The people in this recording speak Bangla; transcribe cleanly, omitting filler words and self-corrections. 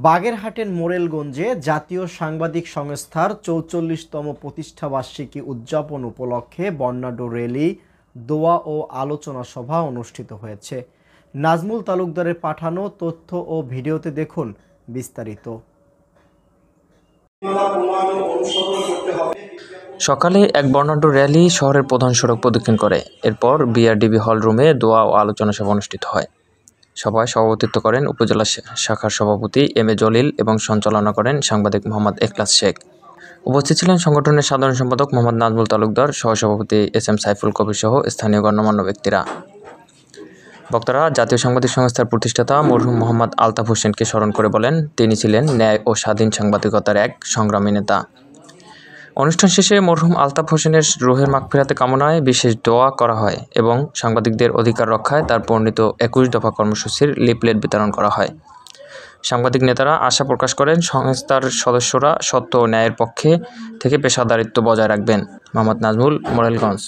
বাগেরহাটের মোরেলগঞ্জে জাতীয় সাংবাদিক সংস্থার ৪৪তম প্রতিষ্ঠাবার্ষিকী উদযাপন উপলক্ষে বর্ণাঢ্য র্যালি, দোয়া ও আলোচনা সভা অনুষ্ঠিত হয়েছে। নাজমুল তালুকদারের পাঠানো তথ্য ও ভিডিওতে দেখুন বিস্তারিত। সকালে এক বর্ণাঢ্য র্যালি শহরের প্রধান সড়ক প্রদক্ষিণ করে। এরপর বিআরডিবি হল রুমে দোয়া ও আলোচনা সভা অনুষ্ঠিত হয়। সভায় সভাপতিত্ব করেন উপজেলা শাখার সভাপতি এম.এ. জলিল এবং সঞ্চালনা করেন সাংবাদিক মোহাম্মদ এখলাস শেখ। উপস্থিত ছিলেন সংগঠনের সাধারণ সম্পাদক মোহাম্মদ নাজমুল তালুকদার, সহসভাপতি এস.এম. সাইফুল কবির সহ স্থানীয় গণ্যমান্য ব্যক্তিরা। বক্তারা জাতীয় সাংবাদিক সংস্থার প্রতিষ্ঠাতা মরহুম মোহাম্মদ আলতাফ হোসেনকে স্মরণ করে বলেন, তিনি ছিলেন ন্যায় ও স্বাধীন সাংবাদিকতার এক সংগ্রামী নেতা। অনুষ্ঠান শেষে মরহুম আলতাফ হোসেনের রুহের মাগফিরাত কামনায় বিশেষ দোয়া করা হয় এবং সাংবাদিকদের অধিকার রক্ষায় তার বর্ণিত ২১ দফা কর্মসূচির লিফলেট বিতরণ করা হয়। সাংবাদিক নেতারা আশা প্রকাশ করেন, সংস্থার সদস্যরা সত্য ও ন্যায়ের পক্ষে থেকে পেশাদারিত্ব বজায় রাখবেন। মোহাম্মদ নাজমুল, মোরেলগঞ্জ।